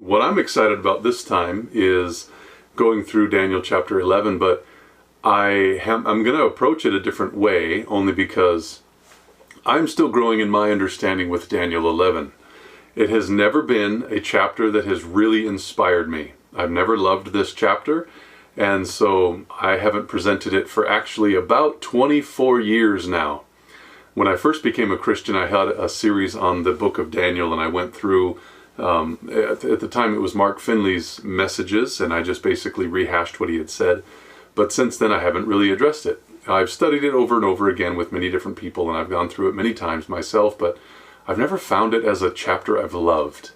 what I'm excited about this time is going through Daniel chapter 11, but I'm going to approach it a different way, only because I'm still growing in my understanding with Daniel 11. It has never been a chapter that has really inspired me. I've never loved this chapter, and so I haven't presented it for actually about 24 years now. When I first became a Christian, I had a series on the book of Daniel, and I went through, at the time it was Mark Finley's messages, and I just basically rehashed what he had said. But since then I haven't really addressed it. I've studied it over and over again with many different people, and I've gone through it many times myself, but I've never found it as a chapter I've loved.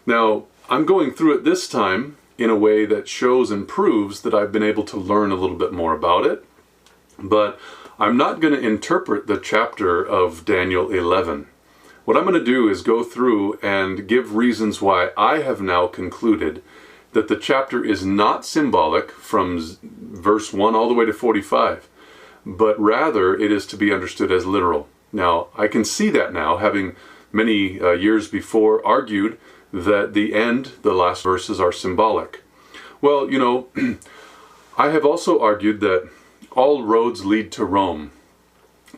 Now, I'm going through it this time in a way that shows and proves that I've been able to learn a little bit more about it, but I'm not going to interpret the chapter of Daniel 11. What I'm going to do is go through and give reasons why I have now concluded that the chapter is not symbolic from verse 1 all the way to 45, but rather it is to be understood as literal. Now, I can see that now, having many years before argued that the end, the last verses, are symbolic. Well, you know, I have also argued that all roads lead to Rome.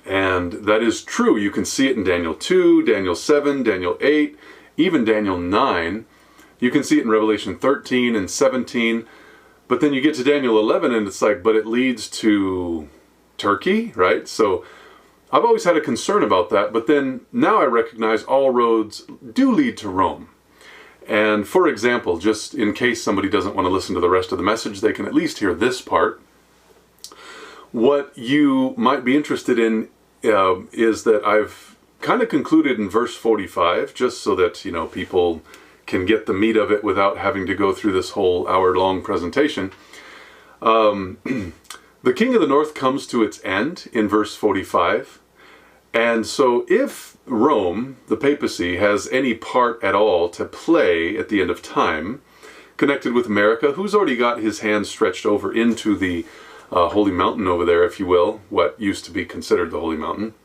And that is true. You can see it in Daniel 2, Daniel 7, Daniel 8, even Daniel 9. You can see it in Revelation 13 and 17. But then you get to Daniel 11 and it's like, but it leads to Turkey, right? So I've always had a concern about that, but then now I recognize all roads do lead to Rome. And for example, just in case somebody doesn't want to listen to the rest of the message, they can at least hear this part. What you might be interested in is that I've kind of concluded in verse 45, just so that, you know, people can get the meat of it without having to go through this whole hour-long presentation. The king of the north comes to its end in verse 45. And so if Rome, the papacy, has any part at all to play at the end of time, connected with America, who's already got his hand stretched over into the Holy Mountain over there, if you will, what used to be considered the Holy Mountain,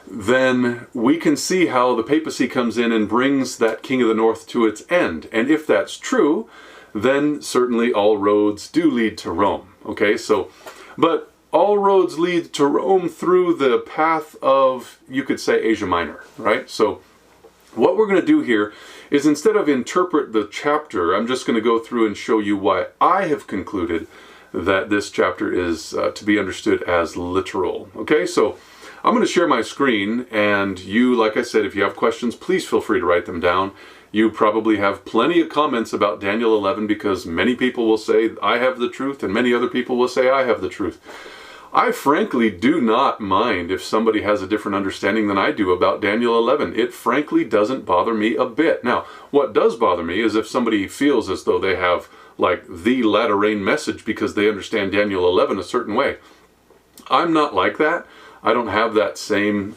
then we can see how the papacy comes in and brings that king of the north to its end. And if that's true, then certainly all roads do lead to Rome. Okay, so, but all roads lead to Rome through the path of, you could say, Asia Minor, right? So what we're going to do here is, instead of interpret the chapter, I'm just going to go through and show you why I have concluded that this chapter is to be understood as literal. Okay, so I'm going to share my screen, and you, like I said, if you have questions, please feel free to write them down. You probably have plenty of comments about Daniel 11, because many people will say I have the truth and many other people will say I have the truth. I frankly do not mind if somebody has a different understanding than I do about Daniel 11. It frankly doesn't bother me a bit. Now, what does bother me is if somebody feels as though they have like the latter rain message because they understand Daniel 11 a certain way. I'm not like that. I don't have that same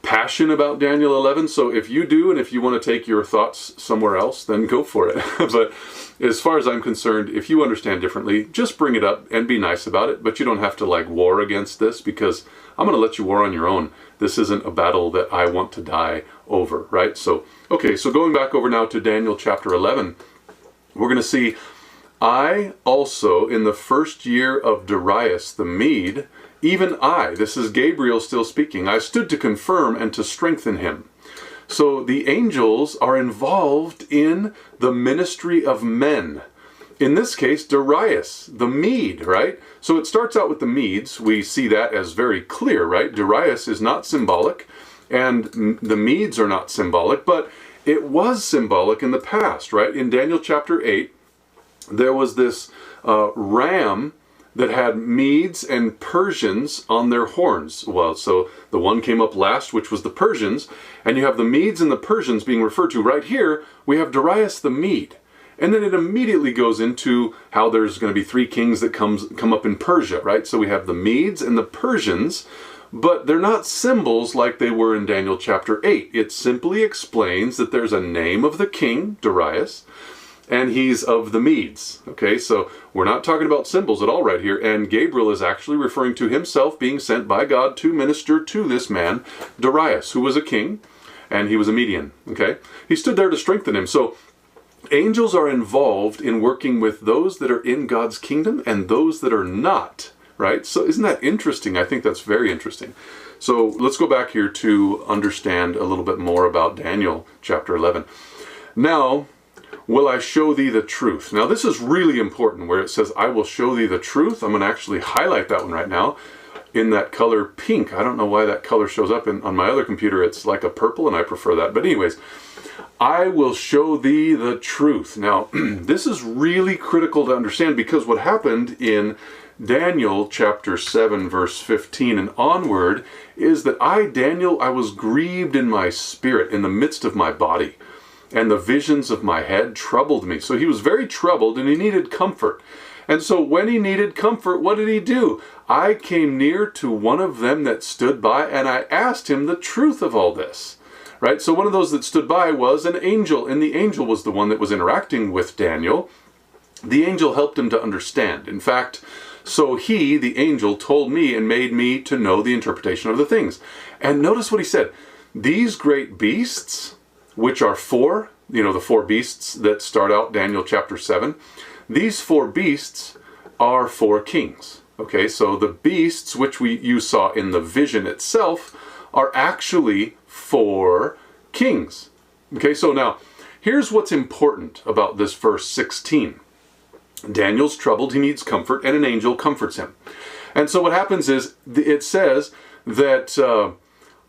passion about Daniel 11, so if you do, and if you want to take your thoughts somewhere else, then go for it. But as far as I'm concerned, if you understand differently, just bring it up and be nice about it, but you don't have to like war against this, because I'm going to let you war on your own. This isn't a battle that I want to die over, right? So, okay, so going back over now to Daniel chapter 11, we're going to see, I also, in the first year of Darius the Mede, even I, this is Gabriel still speaking, I stood to confirm and to strengthen him. So the angels are involved in the ministry of men. In this case, Darius, the Mede, right? So it starts out with the Medes. We see that as very clear, right? Darius is not symbolic, and the Medes are not symbolic, but it was symbolic in the past, right? In Daniel chapter 8, there was this ram that had Medes and Persians on their horns. Well, so the one came up last, which was the Persians, and you have the Medes and the Persians being referred to. Right here, we have Darius the Mede. And then it immediately goes into how there's going to be three kings that come up in Persia, right? So we have the Medes and the Persians, but they're not symbols like they were in Daniel chapter 8. It simply explains that there's a name of the king, Darius, and he's of the Medes. Okay, so we're not talking about symbols at all right here, and Gabriel is actually referring to himself being sent by God to minister to this man, Darius, who was a king. and he was a median, okay? He stood there to strengthen him. So angels are involved in working with those that are in God's kingdom and those that are not, right? So isn't that interesting? I think that's very interesting. So let's go back here to understand a little bit more about Daniel chapter 11. Now, will I show thee the truth? Now this is really important where it says, I will show thee the truth. I'm going to actually highlight that one right now in that color pink. I don't know why that color shows up on my other computer. It's like a purple and I prefer that. But anyways, I will show thee the truth. Now, this is really critical to understand because what happened in Daniel chapter 7 verse 15 and onward is that I, Daniel, I was grieved in my spirit in the midst of my body, and the visions of my head troubled me. So he was very troubled and he needed comfort. And so when he needed comfort, what did he do? I came near to one of them that stood by and I asked him the truth of all this. Right? So one of those that stood by was an angel, and the angel was the one that was interacting with Daniel. The angel helped him to understand. In fact, so he, the angel, told me and made me to know the interpretation of the things. And notice what he said. These great beasts, which are four, the four beasts that start out Daniel chapter 7, these four beasts are four kings. Okay, so the beasts, which you saw in the vision itself, are actually four kings. Okay, so now, here's what's important about this verse 16. Daniel's troubled, he needs comfort, and an angel comforts him. And so what happens is, it says that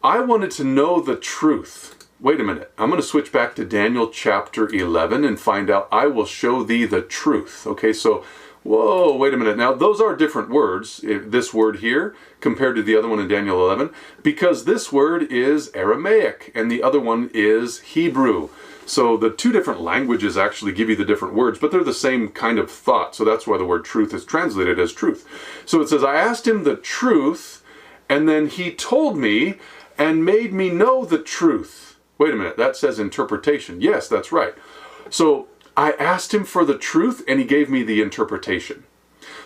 I wanted to know the truth. Wait a minute, I'm going to switch back to Daniel chapter 11 and find out, I will show thee the truth. Okay, so, whoa, wait a minute. Now, those are different words, this word here, compared to the other one in Daniel 11, because this word is Aramaic, and the other one is Hebrew. So the two different languages actually give you the different words, but they're the same kind of thought. So that's why the word truth is translated as truth. So it says, I asked him the truth, and then he told me and made me know the truth. Wait a minute, that says interpretation. Yes, that's right. So I asked him for the truth, and he gave me the interpretation.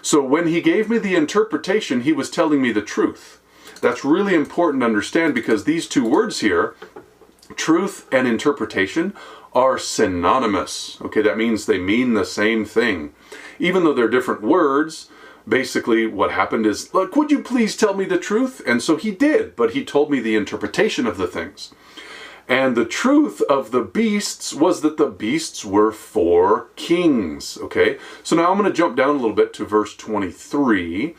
So when he gave me the interpretation, he was telling me the truth. That's really important to understand because these two words here, truth and interpretation, are synonymous. Okay, that means they mean the same thing. Even though they're different words, basically what happened is, look, would you please tell me the truth? And so he did, but he told me the interpretation of the things. And the truth of the beasts was that the beasts were four kings. Okay, so now I'm going to jump down a little bit to verse 23.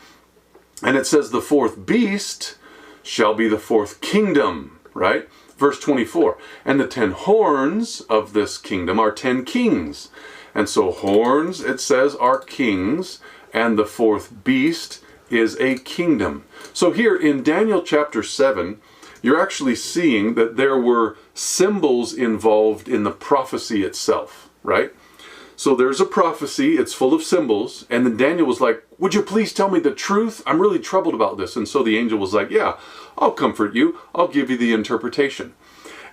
And it says the fourth beast shall be the fourth kingdom, right? Verse 24, and the 10 horns of this kingdom are 10 kings. And so horns, it says, are kings, and the fourth beast is a kingdom. So here in Daniel chapter 7, you're actually seeing that there were symbols involved in the prophecy itself, right? So there's a prophecy, it's full of symbols, and then Daniel was like, would you please tell me the truth? I'm really troubled about this. And so the angel was like, yeah, I'll comfort you. I'll give you the interpretation.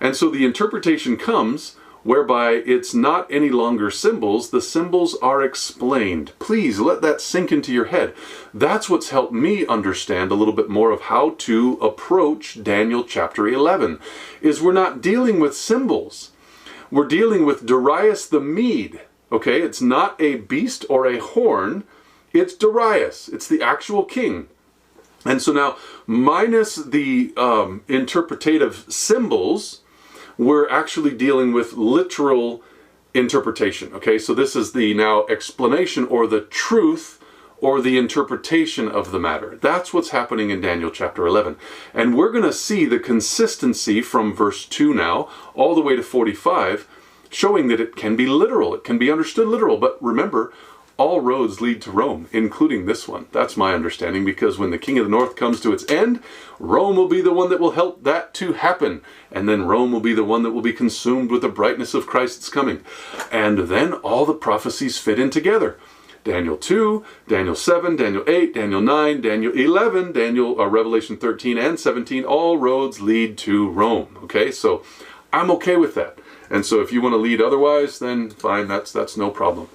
And so the interpretation comes whereby it's not any longer symbols. The symbols are explained. Please let that sink into your head. That's what's helped me understand a little bit more of how to approach Daniel chapter 11, is we're not dealing with symbols. We're dealing with Darius the Mede. Okay, it's not a beast or a horn. It's Darius. It's the actual king. And so now, minus the interpretative symbols, we're actually dealing with literal interpretation. Okay, so this is the now explanation or the truth or the interpretation of the matter. That's what's happening in Daniel chapter 11. And we're going to see the consistency from verse 2 now all the way to 45, showing that it can be literal. It can be understood literal. But remember, all roads lead to Rome, including this one. That's my understanding, because when the king of the north comes to its end, Rome will be the one that will help that to happen. And then Rome will be the one that will be consumed with the brightness of Christ's coming. And then all the prophecies fit in together. Daniel 2, Daniel 7, Daniel 8, Daniel 9, Daniel 11, Revelation 13 and 17, all roads lead to Rome. Okay, so I'm okay with that. And so if you want to lead otherwise, then fine, that's no problem.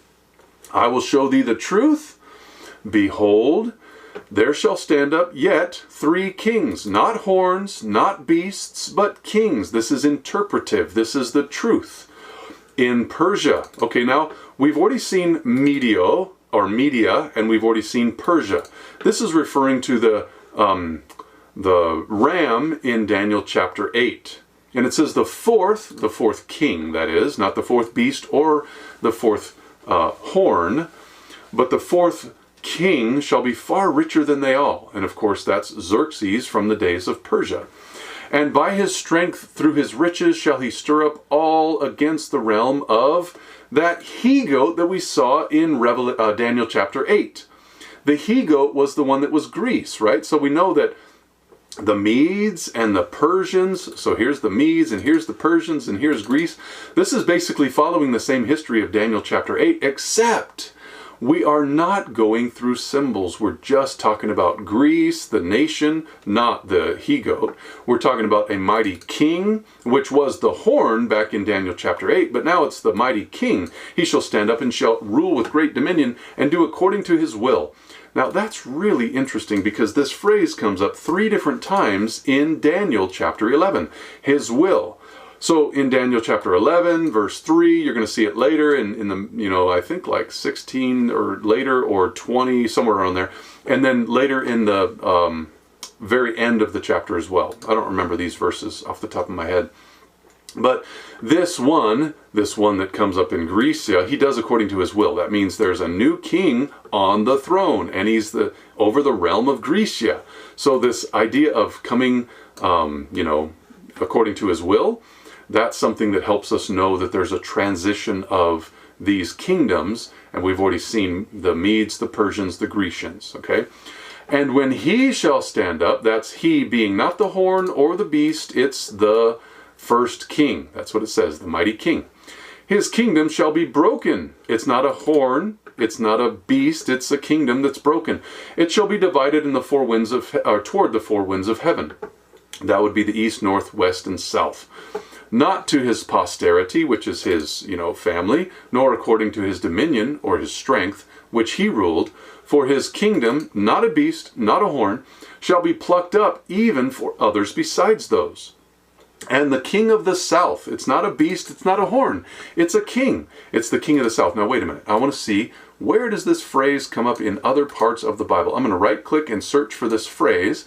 I will show thee the truth. Behold, there shall stand up yet 3 kings, not horns, not beasts, but kings. This is interpretive. This is the truth. In Persia. Okay, now we've already seen Media, and we've already seen Persia. This is referring to the ram in Daniel chapter 8. And it says the fourth king, that is, not the 4th beast or the 4th horn, but the 4th king shall be far richer than they all. And of course, that's Xerxes from the days of Persia. And by his strength through his riches shall he stir up all against the realm of that he-goat that we saw in Daniel chapter 8. The he-goat was the one that was Greece, right? So we know that the Medes and the Persians, so here's the Medes and here's the Persians and here's Greece. This is basically following the same history of Daniel chapter 8, except we are not going through symbols. We're just talking about Greece, the nation, not the he-goat. We're talking about a mighty king, which was the horn back in Daniel chapter 8, but now it's the mighty king. He shall stand up and shall rule with great dominion and do according to his will. Now that's really interesting because this phrase comes up 3 different times in Daniel chapter 11. His will. So in Daniel chapter 11, verse 3, you're going to see it later in the, I think like 16 or later or 20, somewhere around there. And then later in the very end of the chapter as well. I don't remember these verses off the top of my head. But this one that comes up in Grecia, he does according to his will. That means there's a new king on the throne, and he's over the realm of Grecia. So this idea of coming, according to his will, that's something that helps us know that there's a transition of these kingdoms, and we've already seen the Medes, the Persians, the Grecians, okay? And when he shall stand up, that's he being not the horn or the beast, it's the first king. That's what it says, the mighty king. His kingdom shall be broken. It's not a horn, it's not a beast, it's a kingdom that's broken. It shall be divided in the 4 winds toward the 4 winds of heaven. That would be the east, north, west, and south. Not to his posterity, which is his, family, nor according to his dominion or his strength, which he ruled. For his kingdom, not a beast, not a horn, shall be plucked up even for others besides those. And the king of the south, it's not a beast, it's not a horn, it's a king. It's the king of the south. Now wait a minute, I want to see, where does this phrase come up in other parts of the Bible? I'm going to right click and search for this phrase,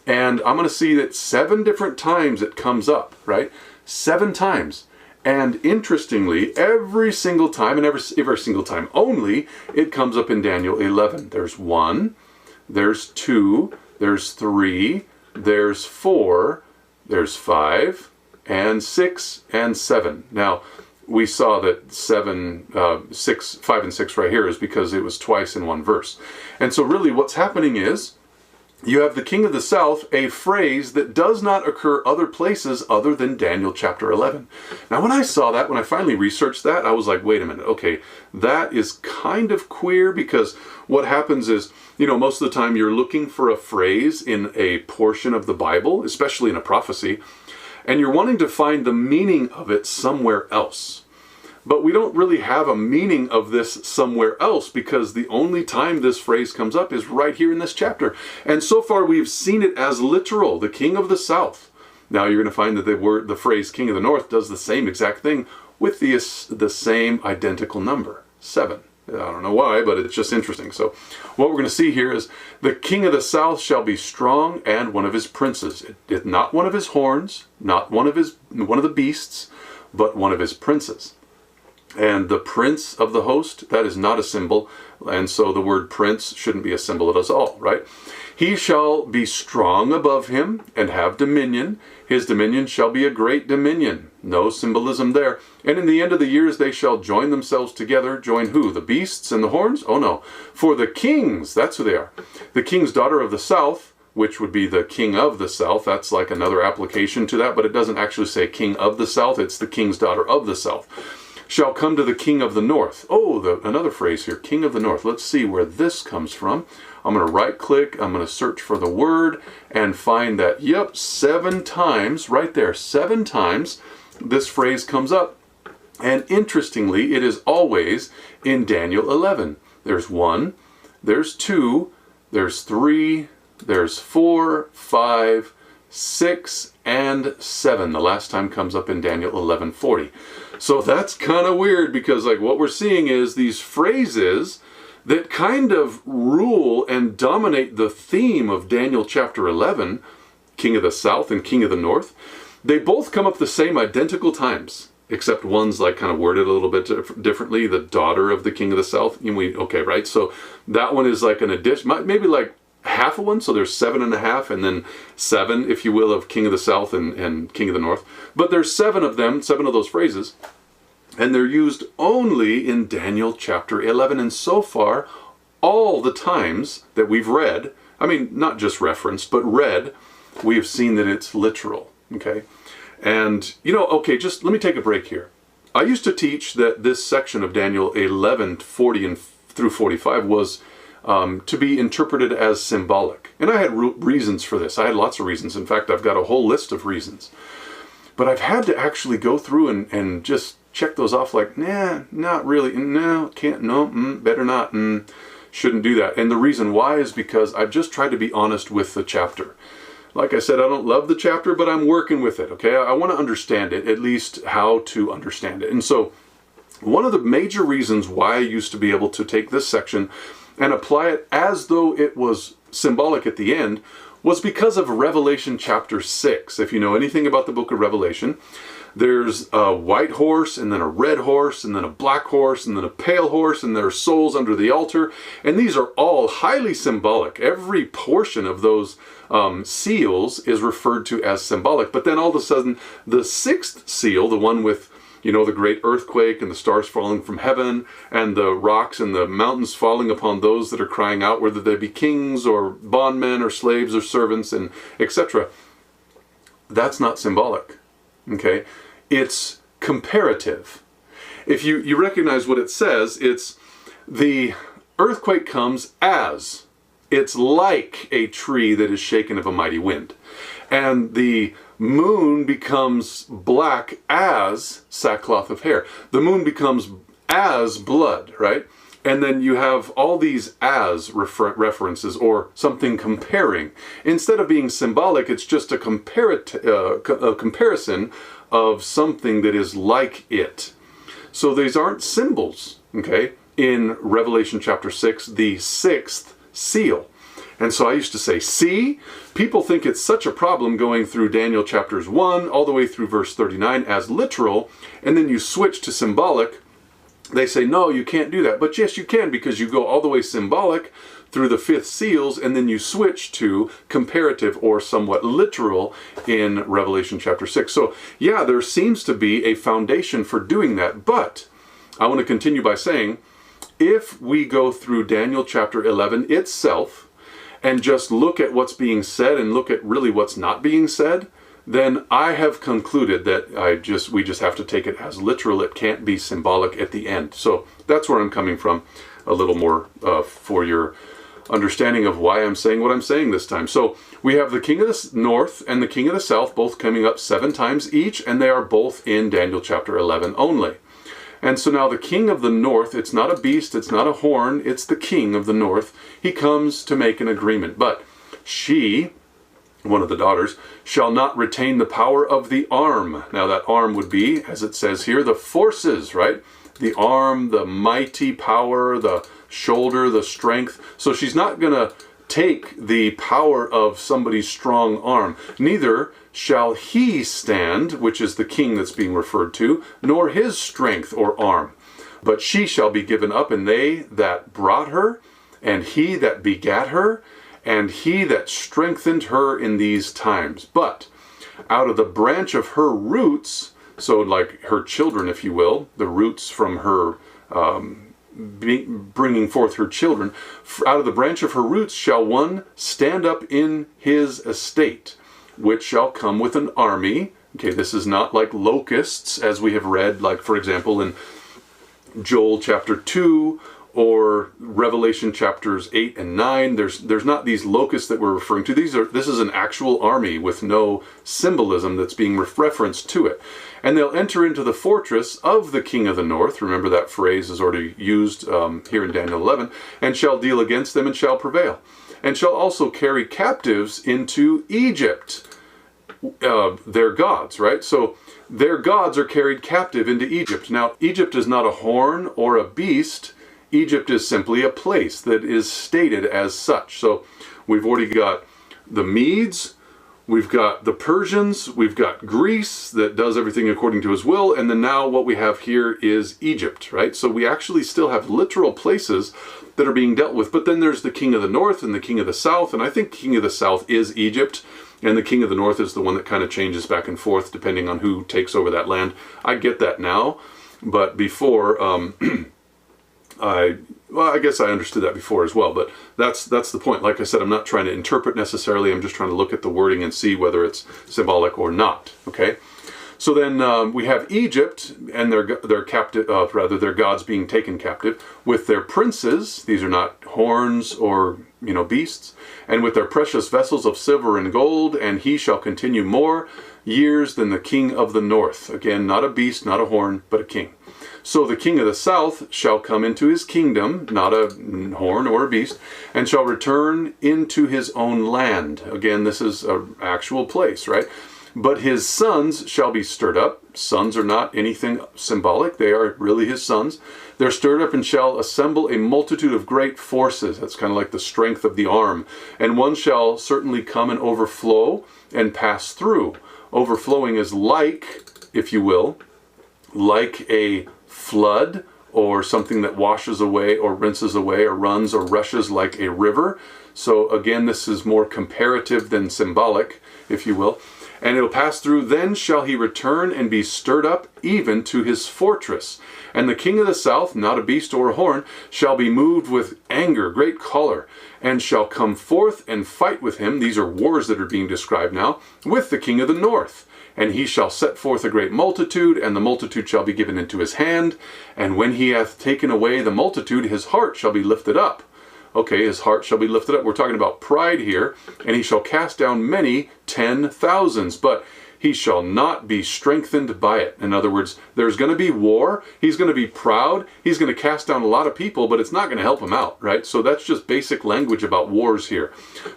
and I'm going to see that 7 different times it comes up, right? 7 times. And interestingly, every single time, and every single time only, it comes up in Daniel 11. There's 1, there's 2, there's 3, there's 4, there's 5, and 6, and 7. Now, we saw that 5 and 6 right here is because it was twice in one verse. And so really what's happening is, you have the king of the south, a phrase that does not occur other places other than Daniel chapter 11. Now when I saw that, when I finally researched that, I was like, wait a minute, okay, that is kind of queer, because what happens is, most of the time you're looking for a phrase in a portion of the Bible, especially in a prophecy, and you're wanting to find the meaning of it somewhere else. But we don't really have a meaning of this somewhere else, because the only time this phrase comes up is right here in this chapter. And so far we've seen it as literal, the king of the south. Now you're going to find that the phrase king of the north does the same exact thing with the same identical number, 7. I don't know why, but it's just interesting. So what we're going to see here is the king of the south shall be strong, and one of his princes. Not one of his horns, not one of the beasts, but one of his princes. And the prince of the host, that is not a symbol, and so the word prince shouldn't be a symbol at all, right? He shall be strong above him and have dominion. His dominion shall be a great dominion. No symbolism there. And in the end of the years they shall join themselves together. Join who? The beasts and the horns? Oh no. For the kings, that's who they are. The king's daughter of the south, which would be the king of the south. That's like another application to that, but it doesn't actually say king of the south. It's the king's daughter of the south. Shall come to the king of the north. Oh, another phrase here, king of the north. Let's see where this comes from. I'm going to right click, I'm going to search for the word and find that, yep, 7 times, right there, 7 times this phrase comes up. And interestingly, it is always in Daniel 11. There's 1, there's 2, there's 3, there's 4, 5, 6, and 7. The last time comes up in Daniel 11:40. So that's kind of weird, because like what we're seeing is these phrases that kind of rule and dominate the theme of Daniel chapter 11, King of the South and King of the North. They both come up the same identical times, except one's like kind of worded a little bit differently. The daughter of the King of the South. Okay, right? So that one is like an addition, maybe like half of one. So there's 7.5, and then 7, if you will, of King of the South and King of the North. But there's 7 of them, 7 of those phrases. And they're used only in Daniel chapter 11. And so far, all the times that we've read, I mean, not just referenced, but read, we have seen that it's literal. Okay? And, okay, just let me take a break here. I used to teach that this section of Daniel 11:40 and through 45 was to be interpreted as symbolic. And I had reasons for this. I had lots of reasons. In fact, I've got a whole list of reasons. But I've had to actually go through and just check those off like, nah, not really, no, can't, no, better not, shouldn't do that. And the reason why is because I've just tried to be honest with the chapter. Like I said, I don't love the chapter, but I'm working with it, okay? I want to understand it, at least how to understand it. And so one of the major reasons why I used to be able to take this section and apply it as though it was symbolic at the end was because of Revelation chapter 6. If you know anything about the book of Revelation, there's a white horse, and then a red horse, and then a black horse, and then a pale horse, and there are souls under the altar. And these are all highly symbolic. Every portion of those seals is referred to as symbolic. But then all of a sudden, the 6th seal, the one with, the great earthquake and the stars falling from heaven, and the rocks and the mountains falling upon those that are crying out, whether they be kings or bondmen or slaves or servants, and etc. That's not symbolic. Okay? It's comparative. If you recognize what it says, it's the earthquake comes as, it's like a tree that is shaken of a mighty wind. And the moon becomes black as sackcloth of hair. The moon becomes as blood, right? And then you have all these as references, or something comparing. Instead of being symbolic, it's just a comparison of something that is like it. So these aren't symbols, okay? In Revelation chapter 6, the 6th seal. And so I used to say, see, people think it's such a problem going through Daniel chapters 1 all the way through verse 39 as literal, and then you switch to symbolic. They say, no, you can't do that. But yes, you can, because you go all the way symbolic through the 5th seals, and then you switch to comparative or somewhat literal in Revelation chapter 6. So yeah, there seems to be a foundation for doing that. But I want to continue by saying, if we go through Daniel chapter 11 itself and just look at what's being said and look at really what's not being said, then I have concluded that we just have to take it as literal. It can't be symbolic at the end. So that's where I'm coming from a little more for your understanding of why I'm saying what I'm saying this time. So we have the King of the North and the King of the South both coming up 7 times each, and they are both in Daniel chapter 11 only. And so now the King of the North, it's not a beast, it's not a horn, it's the King of the North. He comes to make an agreement. But she, one of the daughters, shall not retain the power of the arm. Now that arm would be, as it says here, the forces, right? The arm, the mighty power, the shoulder, the strength. So she's not going to take the power of somebody's strong arm. Neither shall he stand, which is the king that's being referred to, nor his strength or arm. But she shall be given up, and they that brought her, and he that begat her, and he that strengthened her in these times. But out of the branch of her roots, so like her children, if you will, the roots from her bringing forth her children, out of the branch of her roots shall one stand up in his estate, which shall come with an army. Okay, this is not like locusts, as we have read, like, for example, in Joel chapter 2, or Revelation chapters 8 and 9. There's not these locusts that we're referring to. This is an actual army with no symbolism that's being referenced to it. And they'll enter into the fortress of the King of the North. Remember that phrase is already used here in Daniel 11. And shall deal against them and shall prevail. and shall also carry captives into Egypt. Their gods, right? So their gods are carried captive into Egypt. Now, Egypt is not a horn or a beast. Egypt is simply a place that is stated as such. So we've already got the Medes, we've got the Persians, we've got Greece that does everything according to his will, and then now what we have here is Egypt, right? So we actually still have literal places that are being dealt with, but then there's the king of the north and the king of the south, and I think king of the south is Egypt, and the king of the north is the one that kind of changes back and forth depending on who takes over that land. I get that now, but before, I guess I understood that before as well, but that's the point. Like I said, I'm not trying to interpret necessarily, I'm just trying to look at the wording and see whether it's symbolic or not, okay? So then we have Egypt and their captive, rather their gods being taken captive with their princes. These are not horns or beasts, and with their precious vessels of silver and gold. And he shall continue more years than the king of the north. Again, not a beast, not a horn, but a king. So the king of the south shall come into his kingdom, not a horn or a beast, and shall return into his own land. Again, this is an actual place, right? But his sons shall be stirred up. Sons are not anything symbolic. They are really his sons. They're stirred up and shall assemble a multitude of great forces. That's kind of like the strength of the arm. And one shall certainly come and overflow and pass through. Overflowing is like, if you will, like a flood or something that washes away or rinses away or runs or rushes like a river. So again, this is more comparative than symbolic, if you will. And it'll pass through, then shall he return and be stirred up even to his fortress. And the king of the south, not a beast or a horn, shall be moved with anger, great choler, and shall come forth and fight with him. These are wars that are being described now, with the king of the north. And he shall set forth a great multitude, and the multitude shall be given into his hand. And when he hath taken away the multitude, his heart shall be lifted up. Okay, his heart shall be lifted up. We're talking about pride here. And he shall cast down many 10,000s, but he shall not be strengthened by it. In other words, there's going to be war. He's going to be proud. He's going to cast down a lot of people, but it's not going to help him out, right? So that's just basic language about wars here.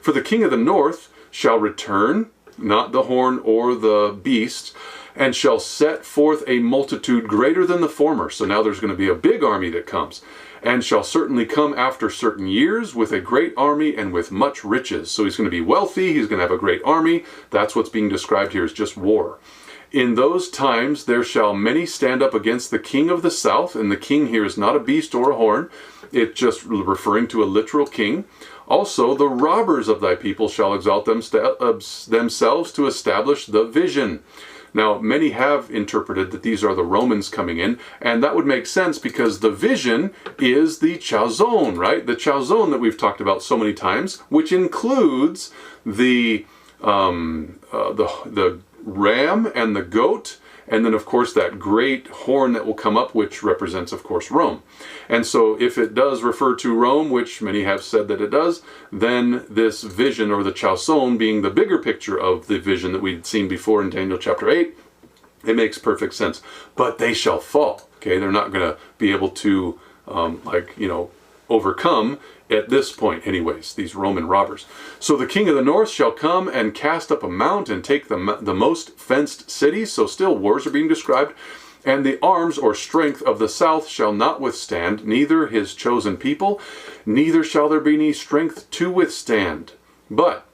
For the king of the north shall return, not the horn or the beast, and shall set forth a multitude greater than the former. So now there's going to be a big army that comes, and shall certainly come after certain years with a great army and with much riches. So he's going to be wealthy, he's going to have a great army. That's what's being described here, is just war. In those times there shall many stand up against the king of the south, and the king here is not a beast or a horn. It's just referring to a literal king. Also, the robbers of thy people shall exalt themselves to establish the vision. Now, many have interpreted that these are the Romans coming in, and that would make sense because the vision is the chazon, right? The chazon that we've talked about so many times, which includes the ram and the goat, and then, of course, that great horn that will come up, which represents, of course, Rome. And so if it does refer to Rome, which many have said that it does, then this vision, or the chauson, being the bigger picture of the vision that we'd seen before in Daniel chapter 8, it makes perfect sense. But they shall fall, okay? They're not going to be able to, overcome at this point anyways, these Roman robbers. So the king of the north shall come and cast up a mount and take the most fenced cities. So still wars are being described. And the arms or strength of the south shall not withstand, neither his chosen people, neither shall there be any strength to withstand. But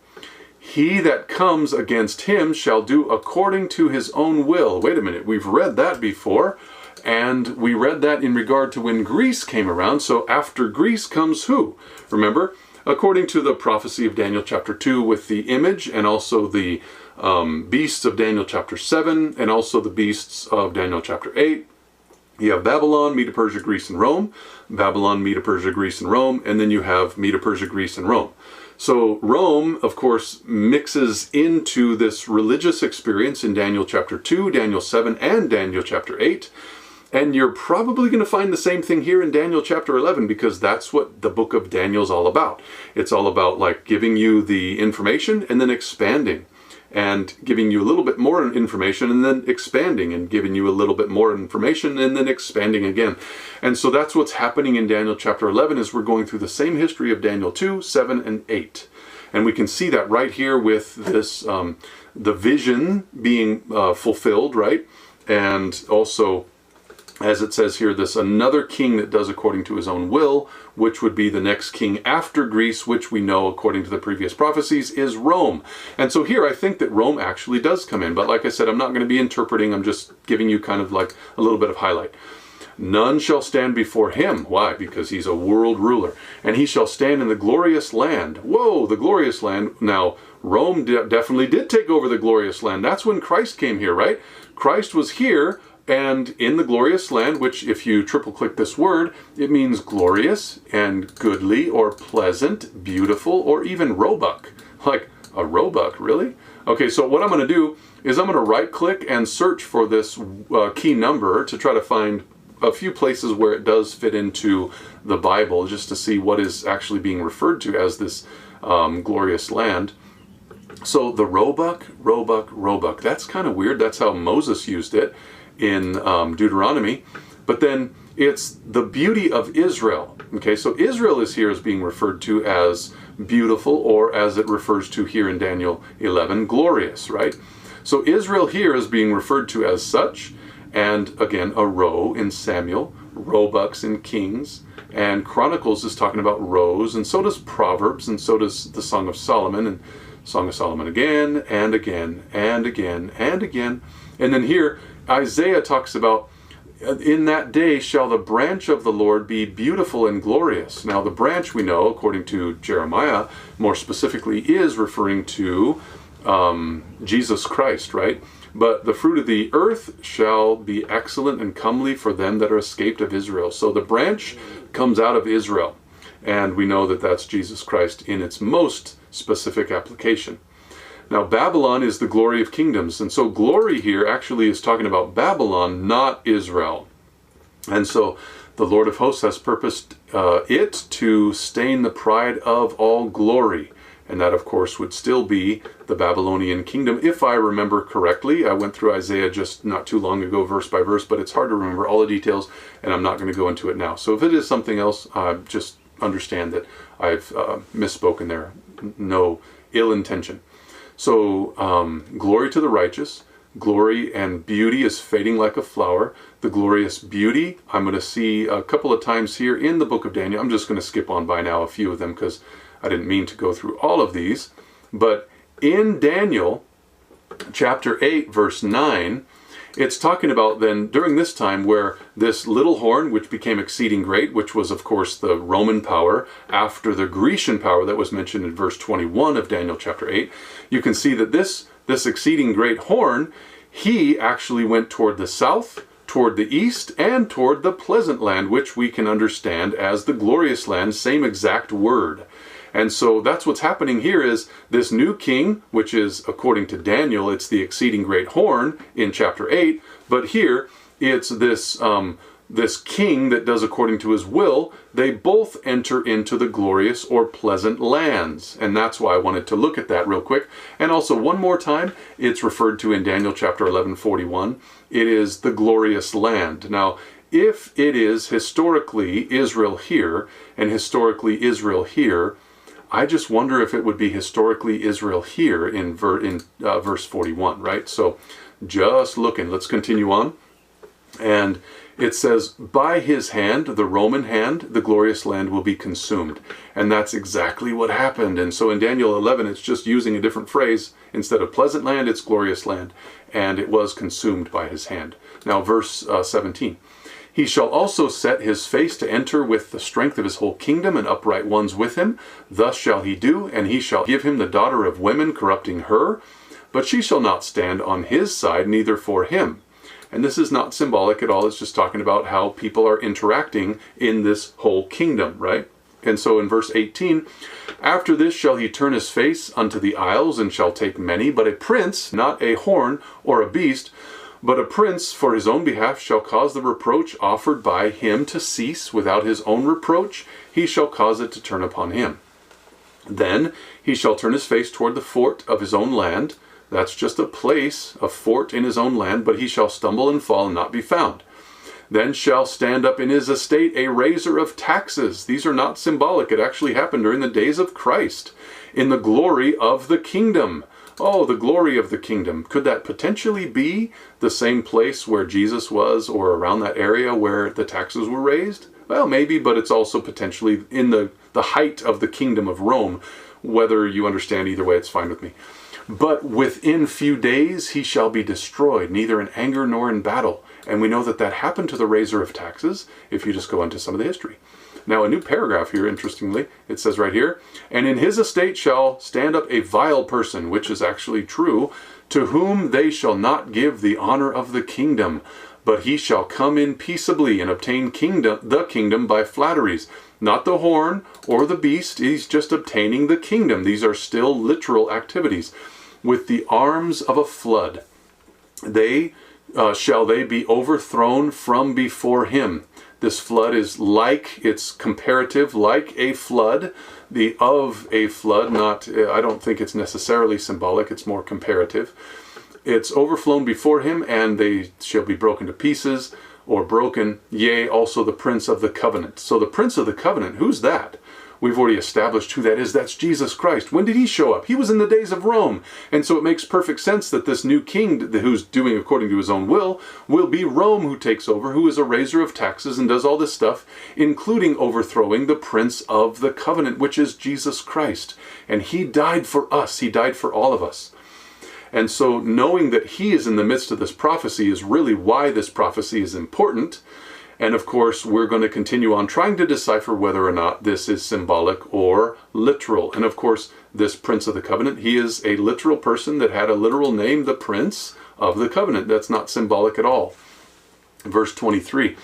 he that comes against him shall do according to his own will. Wait a minute, we've read that before. And we read that in regard to when Greece came around. So after Greece comes who? Remember, according to the prophecy of Daniel chapter 2 with the image, and also the beasts of Daniel chapter 7, and also the beasts of Daniel chapter 8, you have Babylon, Medo Persia, Greece, and Rome. Babylon, Medo Persia, Greece, and Rome. And then you have Medo Persia, Greece, and Rome. So Rome, of course, mixes into this religious experience in Daniel chapter 2, Daniel 7, and Daniel chapter 8. And you're probably going to find the same thing here in Daniel chapter 11, because that's what the book of Daniel is all about. It's all about like giving you the information and then expanding. and giving you a little bit more information and then expanding and giving you a little bit more information and then expanding again. And so that's what's happening in Daniel chapter 11, is we're going through the same history of Daniel 2, 7, and 8. And we can see that right here with this, the vision being fulfilled, right? And also, as it says here, this another king that does according to his own will, which would be the next king after Greece, which we know, according to the previous prophecies, is Rome. And so here I think that Rome actually does come in. But like I said, I'm not going to be interpreting. I'm just giving you kind of like a little bit of highlight. None shall stand before him. Why? Because he's a world ruler. And he shall stand in the glorious land. Whoa, the glorious land. Now, Rome definitely did take over the glorious land. That's when Christ came here, right? Christ was here and in the glorious land, which if you triple click this word, it means glorious and goodly or pleasant, beautiful, or even roebuck. Like a roebuck, really? Okay, so what I'm going to do is I'm going to right click and search for this key number to try to find a few places where it does fit into the Bible, just to see what is actually being referred to as this glorious land. So the roebuck, roebuck, roebuck. That's kind of weird. That's how Moses used it in Deuteronomy. But then it's the beauty of Israel. Okay, so Israel is here as being referred to as beautiful, or as it refers to here in Daniel 11, glorious, right? So Israel here is being referred to as such. And again, a roe in Samuel, roebucks in Kings, and Chronicles is talking about roes, and so does Proverbs, and so does the Song of Solomon, and Song of Solomon again, and again, and again, and again. And then here, Isaiah talks about, in that day shall the branch of the Lord be beautiful and glorious. Now the branch, we know, according to Jeremiah, more specifically is referring to Jesus Christ, right? But the fruit of the earth shall be excellent and comely for them that are escaped of Israel. So the branch comes out of Israel. And we know that that's Jesus Christ in its most specific application. Now Babylon is the glory of kingdoms. And so glory here actually is talking about Babylon, not Israel. And so the Lord of hosts has purposed it to stain the pride of all glory. And that, of course, would still be the Babylonian kingdom, if I remember correctly. I went through Isaiah just not too long ago, verse by verse, but it's hard to remember all the details, and I'm not going to go into it now. So if it is something else, just understand that I've misspoken there. No ill intention. So glory to the righteous. Glory and beauty is fading like a flower. The glorious beauty, I'm going to see a couple of times here in the book of Daniel. I'm just going to skip on by now a few of them because I didn't mean to go through all of these. But in Daniel chapter 8, verse 9, it's talking about then during this time where this little horn, which became exceeding great, which was of course the Roman power after the Grecian power that was mentioned in verse 21 of Daniel chapter 8, you can see that this exceeding great horn, he actually went toward the south, toward the east, and toward the pleasant land, which we can understand as the glorious land, same exact word. And so that's what's happening here is this new king, which is, according to Daniel, it's the exceeding great horn in chapter 8. But here, it's this king that does according to his will. They both enter into the glorious or pleasant lands. And that's why I wanted to look at that real quick. And also, one more time, it's referred to in Daniel chapter 11:41. It is the glorious land. Now, if it is historically Israel here, and historically Israel here, I just wonder if it would be historically Israel here in verse 41, right? So just looking, let's continue on. And it says, by his hand, the Roman hand, the glorious land will be consumed. And that's exactly what happened. And so in Daniel 11, it's just using a different phrase. Instead of pleasant land, it's glorious land. And it was consumed by his hand. Now verse 17. He shall also set his face to enter with the strength of his whole kingdom, and upright ones with him. Thus shall he do, and he shall give him the daughter of women, corrupting her. But she shall not stand on his side, neither for him. And this is not symbolic at all. It's just talking about how people are interacting in this whole kingdom, right? And so in verse 18, after this shall he turn his face unto the isles, and shall take many, but a prince, not a horn or a beast, but a prince for his own behalf shall cause the reproach offered by him to cease without his own reproach. He shall cause it to turn upon him. Then he shall turn his face toward the fort of his own land, That's just a place, a fort in his own land, but he shall stumble and fall and not be found. Then shall stand up in his estate a raiser of taxes. These are not symbolic. It actually happened during the days of Christ, in the glory of the kingdom. Oh, the glory of the kingdom. Could that potentially be the same place where Jesus was, or around that area where the taxes were raised? Well, maybe, but it's also potentially in the height of the kingdom of Rome. Whether you understand either way, it's fine with me. But within few days he shall be destroyed, neither in anger nor in battle. And we know that that happened to the raiser of taxes, if you just go into some of the history. Now, a new paragraph here, interestingly, it says right here, and in his estate shall stand up a vile person, which is actually true, to whom they shall not give the honor of the kingdom, but he shall come in peaceably and obtain the kingdom by flatteries. Not the horn or the beast, he's just obtaining the kingdom. These are still literal activities. With the arms of a flood, shall they be overthrown from before him. This flood is like, it's comparative, like a flood. The of a flood, not, I don't think it's necessarily symbolic, it's more comparative. It's overflown before him, and they shall be broken to pieces, or broken, yea, also the prince of the covenant. So the prince of the covenant, who's that? We've already established who that is. That's Jesus Christ. When did he show up? He was in the days of Rome. And so it makes perfect sense that this new king, who's doing according to his own will be Rome who takes over, who is a raiser of taxes and does all this stuff, including overthrowing the prince of the covenant, which is Jesus Christ. And he died for us. He died for all of us. And so knowing that he is in the midst of this prophecy is really why this prophecy is important. And of course, we're going to continue on trying to decipher whether or not this is symbolic or literal. And of course, this Prince of the Covenant, he is a literal person that had a literal name, the Prince of the Covenant. That's not symbolic at all. Verse 23,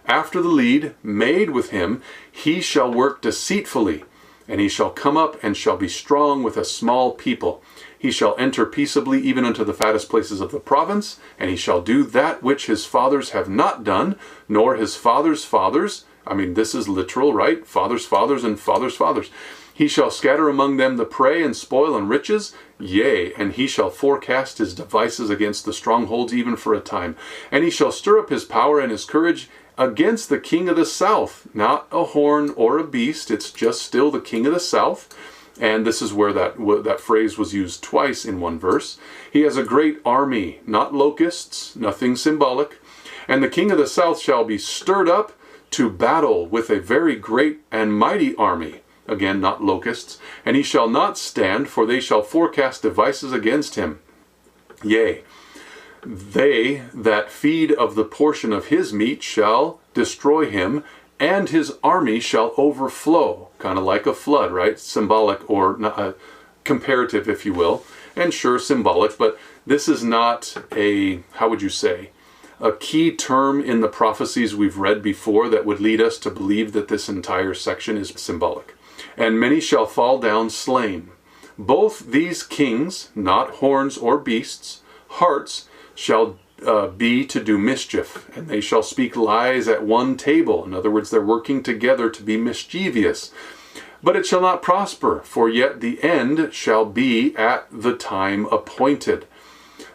after the lead made with him, he shall work deceitfully, and he shall come up and shall be strong with a small people. He shall enter peaceably even unto the fattest places of the province, and he shall do that which his fathers have not done, nor his fathers' fathers. I mean, this is literal, right? Fathers' fathers and fathers' fathers. He shall scatter among them the prey and spoil and riches, yea, and he shall forecast his devices against the strongholds even for a time. And he shall stir up his power and his courage against the king of the south. Not a horn or a beast, it's just still the king of the south. And this is where that phrase was used twice in one verse. He has a great army, not locusts, nothing symbolic. And the king of the south shall be stirred up to battle with a very great and mighty army. Again, not locusts. And he shall not stand, for they shall forecast devices against him. Yea, they that feed of the portion of his meat shall destroy him, and his army shall overflow. Kind of like a flood, right? Symbolic, or comparative, if you will. And sure, symbolic, but this is not a, how would you say, a key term in the prophecies we've read before that would lead us to believe that this entire section is symbolic. And many shall fall down slain. Both these kings, not horns or beasts, hearts, shall be to do mischief, and they shall speak lies at one table. In other words, they're working together to be mischievous. But it shall not prosper, for yet the end shall be at the time appointed.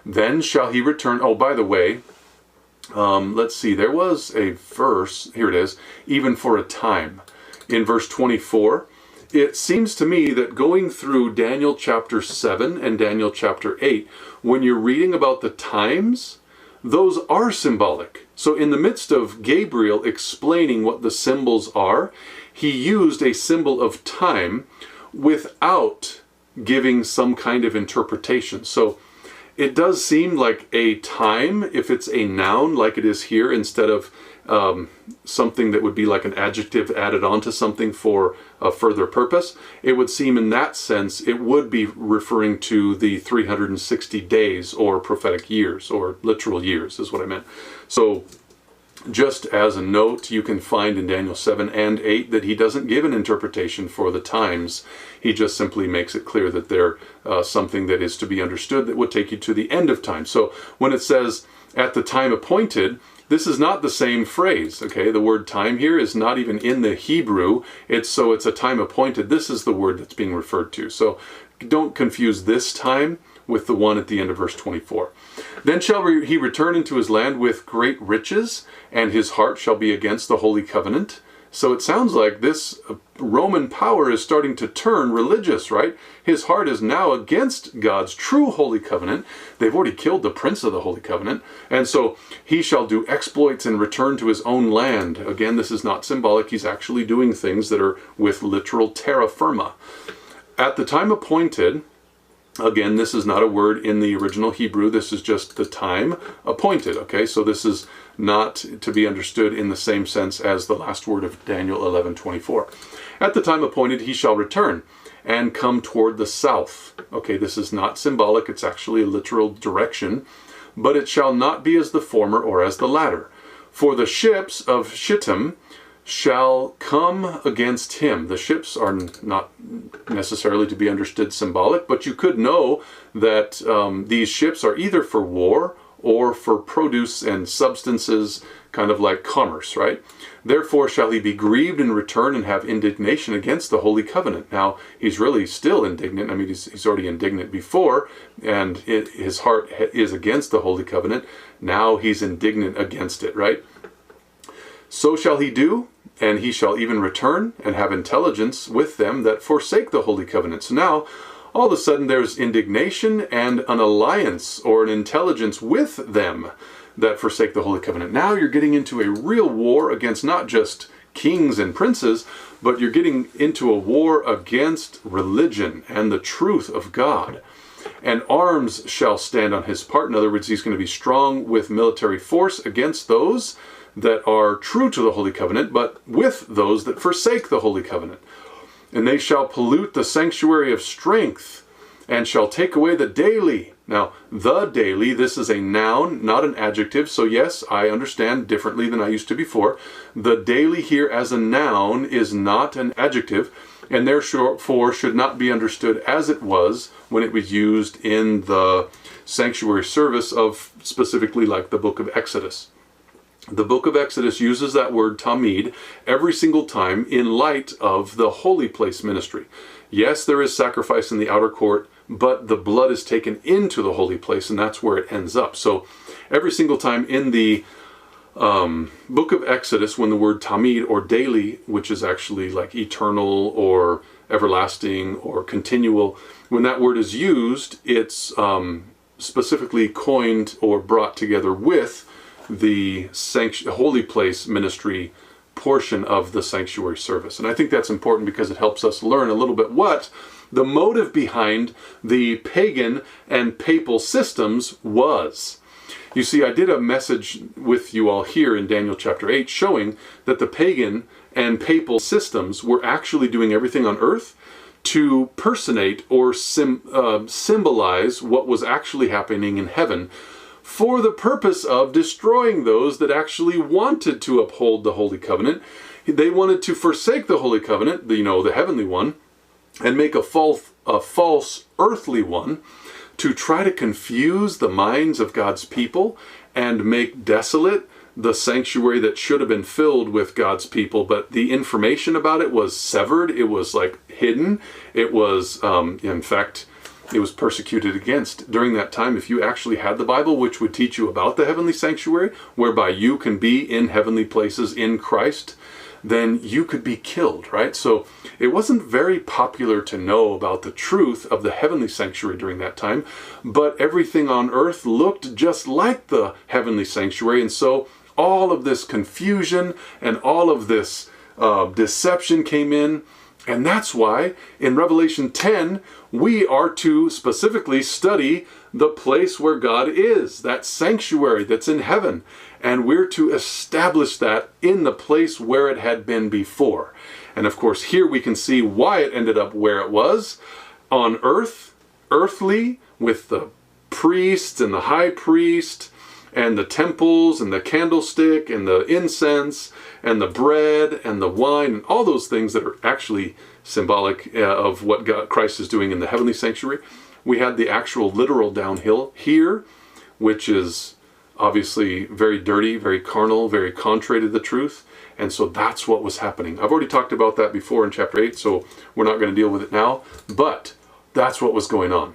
Then shall he return. Oh, by the way, let's see, there was a verse, here it is, even for a time. In verse 24, it seems to me that going through Daniel chapter 7 and Daniel chapter 8, when you're reading about the times, those are symbolic. So in the midst of Gabriel explaining what the symbols are, he used a symbol of time without giving some kind of interpretation. So it does seem like a time, if it's a noun like it is here, instead of something that would be like an adjective added on to something for a further purpose, it would seem in that sense it would be referring to the 360 days or prophetic years or literal years is what I meant. So just as a note, you can find in Daniel 7 and 8 that he doesn't give an interpretation for the times. He just simply makes it clear that they're something that is to be understood that would take you to the end of time. So when it says at the time appointed, this is not the same phrase, okay? The word time here is not even in the Hebrew. It's a time appointed. This is the word that's being referred to. So don't confuse this time with the one at the end of verse 24. Then shall he return into his land with great riches, and his heart shall be against the holy covenant. So it sounds like this Roman power is starting to turn religious, right? His heart is now against God's true holy covenant. They've already killed the prince of the holy covenant. And so he shall do exploits and return to his own land. Again, this is not symbolic. He's actually doing things that are with literal terra firma. At the time appointed, again, this is not a word in the original Hebrew. This is just the time appointed, okay? So this is not to be understood in the same sense as the last word of Daniel 11:24. At the time appointed, he shall return and come toward the south. Okay, this is not symbolic. It's actually a literal direction. But it shall not be as the former or as the latter. For the ships of Shittim shall come against him. The ships are not necessarily to be understood symbolic, but you could know that these ships are either for war or for produce and substances, kind of like commerce, right? Therefore shall he be grieved and return and have indignation against the holy covenant. Now, he's really still indignant. I mean, he's already indignant before, and his heart is against the holy covenant. Now he's indignant against it, right? So shall he do, and he shall even return and have intelligence with them that forsake the holy covenant. So now, all of a sudden, there's indignation and an alliance or an intelligence with them that forsake the holy covenant. Now you're getting into a real war against not just kings and princes, but you're getting into a war against religion and the truth of God. And arms shall stand on his part. In other words, he's going to be strong with military force against those that are true to the holy covenant, but with those that forsake the holy covenant. And they shall pollute the sanctuary of strength, and shall take away the daily. Now, the daily, this is a noun, not an adjective. So yes, I understand differently than I used to before. The daily here as a noun is not an adjective, and therefore should not be understood as it was when it was used in the sanctuary service of specifically like the book of Exodus. The book of Exodus uses that word tamid every single time in light of the holy place ministry. Yes, there is sacrifice in the outer court, but the blood is taken into the holy place, and that's where it ends up. So every single time in the book of Exodus, when the word tamid or daily, which is actually like eternal or everlasting or continual, when that word is used, it's specifically coined or brought together with the holy place ministry portion of the sanctuary service. And I think that's important because it helps us learn a little bit what the motive behind the pagan and papal systems was. You see, I did a message with you all here in Daniel chapter 8 showing that the pagan and papal systems were actually doing everything on earth to personate or symbolize what was actually happening in heaven, for the purpose of destroying those that actually wanted to uphold the Holy Covenant. They wanted to forsake the Holy Covenant, the heavenly one, and make a false earthly one to try to confuse the minds of God's people and make desolate the sanctuary that should have been filled with God's people. But the information about it was severed. It was like hidden. It was, in fact, it was persecuted against. During that time, if you actually had the Bible, which would teach you about the heavenly sanctuary, whereby you can be in heavenly places in Christ, then you could be killed, right? So it wasn't very popular to know about the truth of the heavenly sanctuary during that time, but everything on earth looked just like the heavenly sanctuary, and so all of this confusion and all of this deception came in. And that's why in Revelation 10, we are to specifically study the place where God is, that sanctuary that's in heaven. And we're to establish that in the place where it had been before. And of course, here we can see why it ended up where it was, on earth, earthly, with the priests and the high priest, and the temples, and the candlestick, and the incense, and the bread, and the wine, and all those things that are actually symbolic of what Christ is doing in the heavenly sanctuary. We had the actual literal downhill here, which is obviously very dirty, very carnal, very contrary to the truth. And so that's what was happening. I've already talked about that before in chapter 8, so we're not going to deal with it now. But that's what was going on.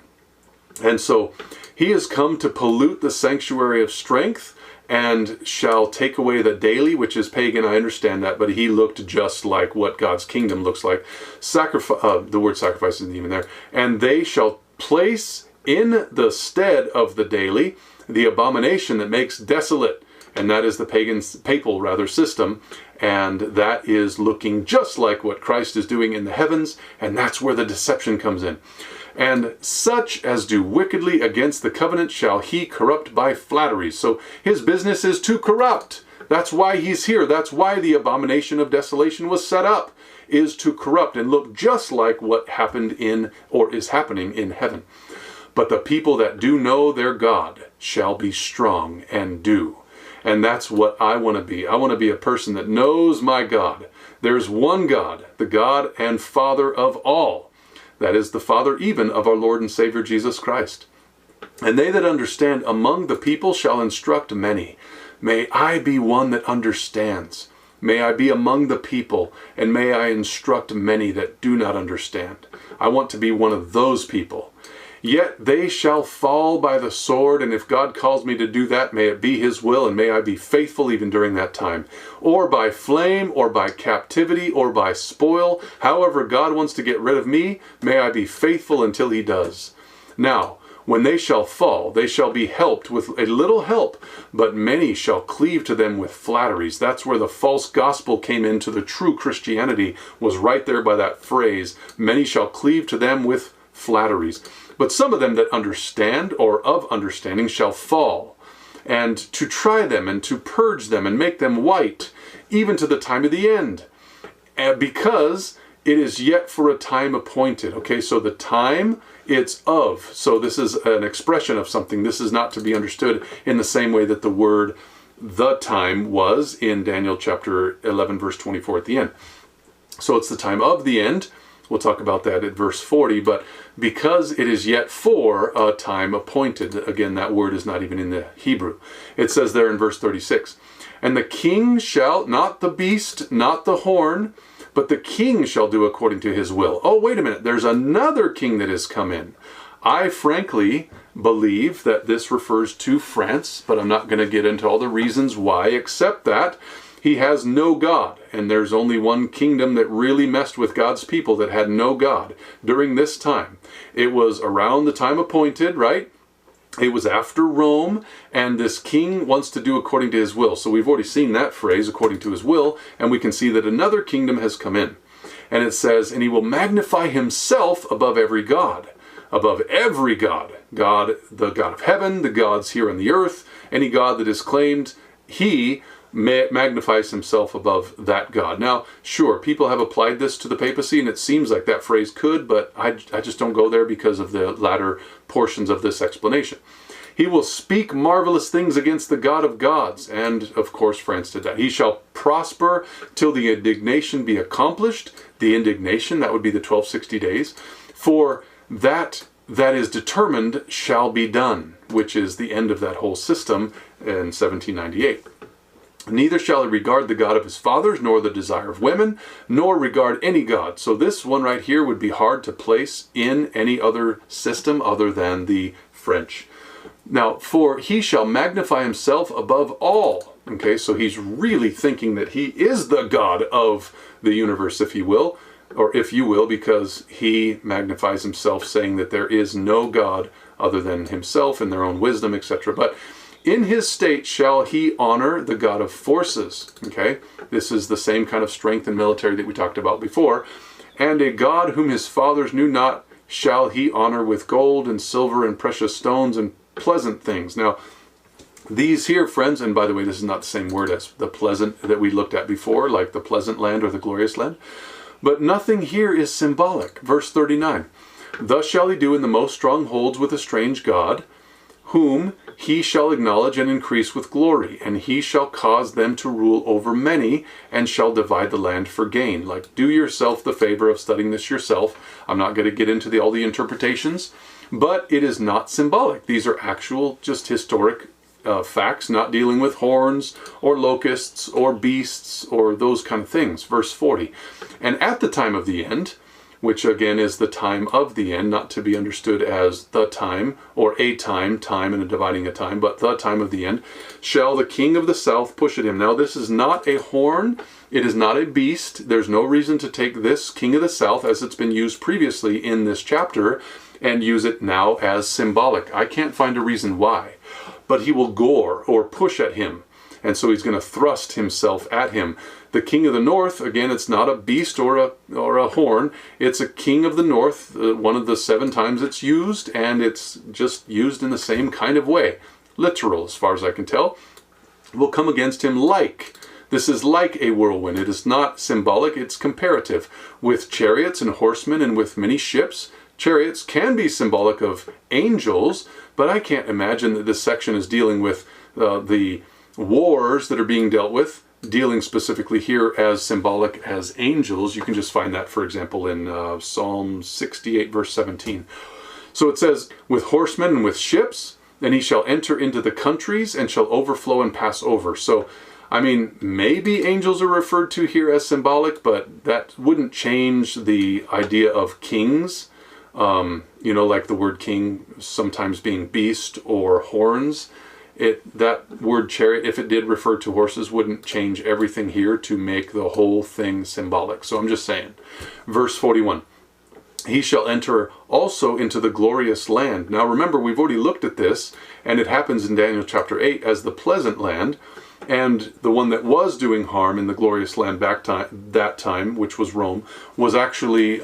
And so he has come to pollute the sanctuary of strength and shall take away the daily, which is pagan, I understand that, but he looked just like what God's kingdom looks like. The word sacrifice isn't even there. And they shall place in the stead of the daily the abomination that makes desolate, and that is the papal system, and that is looking just like what Christ is doing in the heavens, and that's where the deception comes in. And such as do wickedly against the covenant shall he corrupt by flatteries. So his business is to corrupt. That's why he's here. That's why the abomination of desolation was set up, is to corrupt and look just like what happened in, or is happening in heaven. But the people that do know their God shall be strong and do. And that's what I want to be. I want to be a person that knows my God. There's one God, the God and Father of all. That is the Father even of our Lord and Savior Jesus Christ. And they that understand among the people shall instruct many. May I be one that understands. May I be among the people, and may I instruct many that do not understand. I want to be one of those people. Yet they shall fall by the sword, and if God calls me to do that, may it be his will, and may I be faithful even during that time. Or by flame, or by captivity, or by spoil. However God wants to get rid of me, may I be faithful until he does. Now, when they shall fall, they shall be helped with a little help, but many shall cleave to them with flatteries. That's where the false gospel came into the true Christianity, was right there by that phrase. Many shall cleave to them with flatteries. But some of them that understand, or of understanding, shall fall, and to try them, and to purge them, and make them white, even to the time of the end. And because it is yet for a time appointed. Okay, so the time, it's of. So this is an expression of something. This is not to be understood in the same way that the word the time was in Daniel chapter 11, verse 24 at the end. So it's the time of the end. We'll talk about that at verse 40, but because it is yet for a time appointed, again, that word is not even in the Hebrew. It says there in verse 36, and the king shall, not the beast, not the horn, but the king shall do according to his will. Oh, wait a minute, there's another king that has come in. I frankly believe that this refers to France, but I'm not going to get into all the reasons why, except that he has no God, and there's only one kingdom that really messed with God's people that had no God during this time. It was around the time appointed, right? It was after Rome, and this king wants to do according to his will. So we've already seen that phrase, according to his will, and we can see that another kingdom has come in. And it says, and he will magnify himself above every God. Above every God. God, the God of heaven, the gods here on the earth, any God that is claimed, he magnifies himself above that God. Now, sure, people have applied this to the papacy, and it seems like that phrase could, but I just don't go there because of the latter portions of this explanation. He will speak marvelous things against the God of gods, and of course France did that. He shall prosper till the indignation be accomplished. The indignation, that would be the 1260 days. For that is determined shall be done, which is the end of that whole system in 1798. Neither shall he regard the God of his fathers, nor the desire of women, nor regard any God. So this one right here would be hard to place in any other system other than the French. Now, for he shall magnify himself above all. Okay, so he's really thinking that he is the God of the universe, if you will, because he magnifies himself, saying that there is no God other than himself and their own wisdom, etc. But in his state shall he honor the God of forces. Okay, this is the same kind of strength and military that we talked about before. And a God whom his fathers knew not shall he honor with gold and silver and precious stones and pleasant things. Now, these here, friends, and by the way, this is not the same word as the pleasant that we looked at before, like the pleasant land or the glorious land. But nothing here is symbolic. Verse 39, thus shall he do in the most strongholds with a strange God, whom he shall acknowledge and increase with glory, and he shall cause them to rule over many, and shall divide the land for gain. Like, do yourself the favor of studying this yourself. I'm not going to get into all the interpretations, but it is not symbolic. These are actual, just historic facts, not dealing with horns or locusts or beasts or those kind of things. Verse 40, and at the time of the end, which again is the time of the end, not to be understood as the time, or a time, time and dividing a time, but the time of the end, shall the king of the south push at him. Now this is not a horn, it is not a beast. There's no reason to take this king of the south, as it's been used previously in this chapter, and use it now as symbolic. I can't find a reason why. But he will gore or push at him. And so he's going to thrust himself at him. The king of the north, again, it's not a beast or a horn. It's a king of the north, one of the 7 times it's used, and it's just used in the same kind of way. Literal, as far as I can tell. Will come against him like. This is like a whirlwind. It is not symbolic, it's comparative. With chariots and horsemen and with many ships. Chariots can be symbolic of angels, but I can't imagine that this section is dealing with the wars that are being dealt with, dealing specifically here as symbolic as angels. You can just find that, for example, in Psalm 68, verse 17. So it says, with horsemen and with ships, and he shall enter into the countries and shall overflow and pass over. So, I mean, maybe angels are referred to here as symbolic, but that wouldn't change the idea of kings. You know, like the word king sometimes being beast or horns. That word chariot, if it did refer to horses, wouldn't change everything here to make the whole thing symbolic. So I'm just saying. Verse 41. He shall enter also into the glorious land. Now remember, we've already looked at this, and it happens in Daniel chapter 8 as the pleasant land. And the one that was doing harm in the glorious land that time, which was Rome, was actually...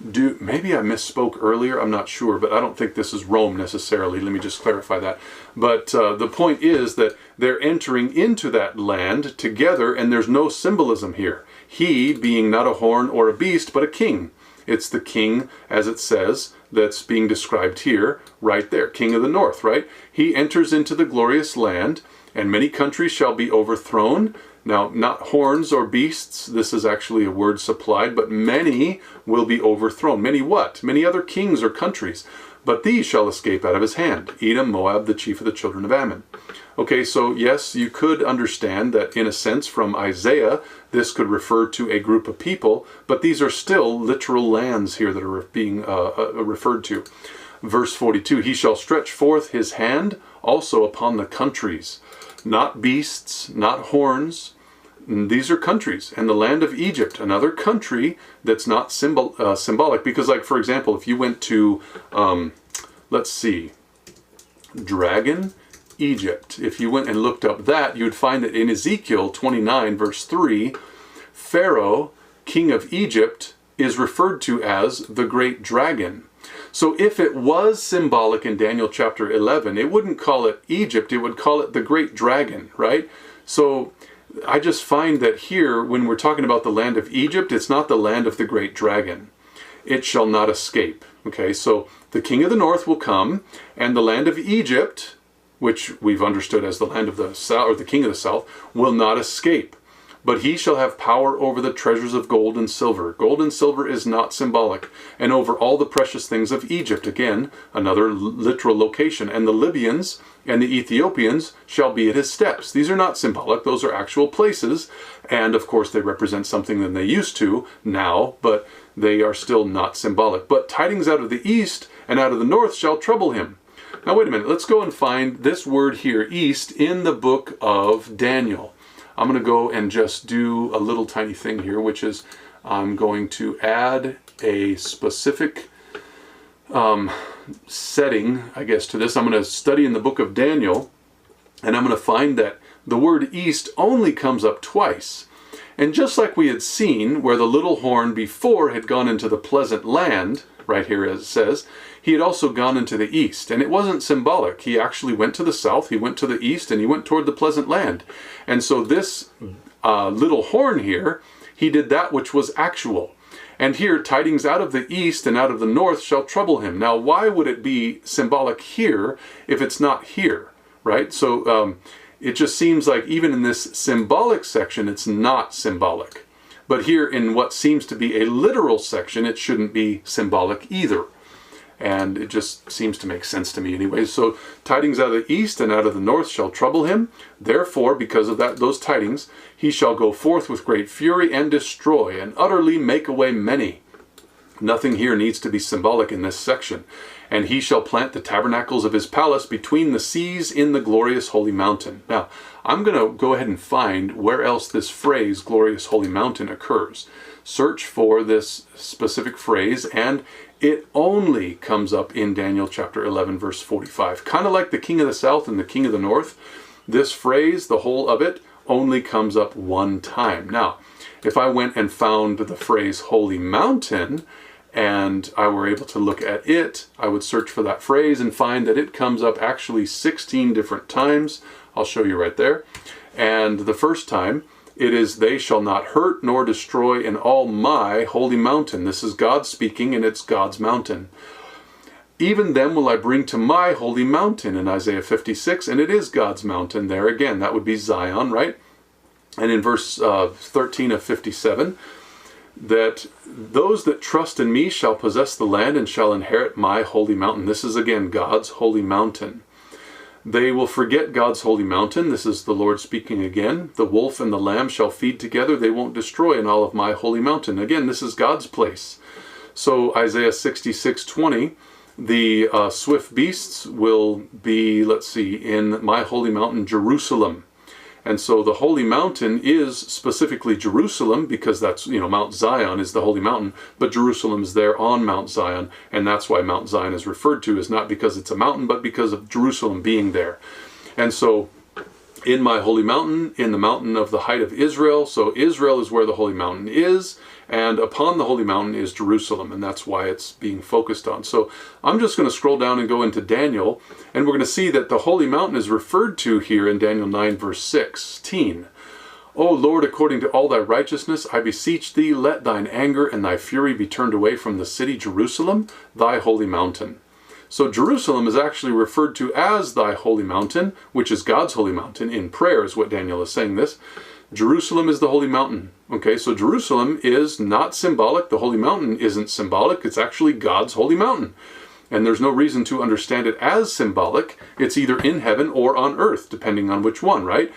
maybe I misspoke earlier, I'm not sure, but I don't think this is Rome necessarily. Let me just clarify that. But the point is that they're entering into that land together, and there's no symbolism here. He being not a horn or a beast, but a king. It's the king, as it says, that's being described here, right there, king of the north, right? He enters into the glorious land, and many countries shall be overthrown. Now, not horns or beasts, this is actually a word supplied, but many will be overthrown. Many what? Many other kings or countries. But these shall escape out of his hand. Edom, Moab, the chief of the children of Ammon. Okay, so yes, you could understand that in a sense from Isaiah, this could refer to a group of people, but these are still literal lands here that are being referred to. Verse 42, he shall stretch forth his hand also upon the countries. Not beasts, not horns. These are countries. And the land of Egypt, another country that's not symbolic. Because, like, for example, if you went to, let's see, Dragon, Egypt. If you went and looked up that, you would find that in Ezekiel 29, verse 3, Pharaoh, king of Egypt, is referred to as the great dragon. So if it was symbolic in Daniel chapter 11, it wouldn't call it Egypt, it would call it the great dragon, right? So I just find that here, when we're talking about the land of Egypt, it's not the land of the great dragon. It shall not escape. Okay, so the king of the north will come, and the land of Egypt, which we've understood as the land of the south, or the king of the south, will not escape. But he shall have power over the treasures of gold and silver. Gold and silver is not symbolic. And over all the precious things of Egypt. Again, another literal location. And the Libyans and the Ethiopians shall be at his steps. These are not symbolic. Those are actual places. And of course they represent something that they used to now, but they are still not symbolic. But tidings out of the east and out of the north shall trouble him. Now wait a minute. Let's go and find this word here, east, in the book of Daniel. I'm going to go and just do a little tiny thing here, which is I'm going to add a specific setting, I guess, to this. I'm going to study in the book of Daniel, and I'm going to find that the word east only comes up twice. And just like we had seen, where the little horn before had gone into the pleasant land, right here as it says, he had also gone into the east. And it wasn't symbolic. He actually went to the south, he went to the east, and he went toward the pleasant land. And so this little horn here, he did that which was actual. And here, tidings out of the east and out of the north shall trouble him. Now, why would it be symbolic here if it's not here, right? So it just seems like even in this symbolic section, it's not symbolic. But here in what seems to be a literal section, it shouldn't be symbolic either. And it just seems to make sense to me anyway. So tidings out of the east and out of the north shall trouble him. Therefore, because of those tidings, he shall go forth with great fury and destroy and utterly make away many. Nothing here needs to be symbolic in this section. And he shall plant the tabernacles of his palace between the seas in the glorious holy mountain. Now, I'm going to go ahead and find where else this phrase, glorious holy mountain, occurs. Search for this specific phrase, and it only comes up in Daniel chapter 11, verse 45. Kind of like the king of the south and the king of the north, this phrase, the whole of it, only comes up one time. Now, if I went and found the phrase holy mountain, and I were able to look at it, I would search for that phrase and find that it comes up actually 16 different times. I'll show you right there. And the first time, it is, they shall not hurt nor destroy in all my holy mountain. This is God speaking, and it's God's mountain. Even them will I bring to my holy mountain in Isaiah 56, and it is God's mountain there again. That would be Zion, right? And in verse 13 of 57, that those that trust in me shall possess the land and shall inherit my holy mountain. This is again God's holy mountain. They will forget God's holy mountain. This is the Lord speaking again. The wolf and the lamb shall feed together. They won't destroy in all of my holy mountain. Again, this is God's place. So Isaiah 66:20, the swift beasts will be, let's see, in my holy mountain, Jerusalem. And so the holy mountain is specifically Jerusalem, because that's, Mount Zion is the holy mountain, but Jerusalem is there on Mount Zion, and that's why Mount Zion is referred to, is not because it's a mountain, but because of Jerusalem being there. And so in my holy mountain, in the mountain of the height of Israel, so Israel is where the holy mountain is, and upon the holy mountain is Jerusalem, and that's why it's being focused on. So I'm just going to scroll down and go into Daniel, and we're going to see that the holy mountain is referred to here in Daniel 9, verse 16. O Lord, according to all thy righteousness, I beseech thee, let thine anger and thy fury be turned away from the city Jerusalem, thy holy mountain. So Jerusalem is actually referred to as thy holy mountain, which is God's holy mountain. In prayer is what Daniel is saying this. Jerusalem is the holy mountain. Okay, so Jerusalem is not symbolic. The holy mountain isn't symbolic. It's actually God's holy mountain. And there's no reason to understand it as symbolic. It's either in heaven or on earth, depending on which one, right?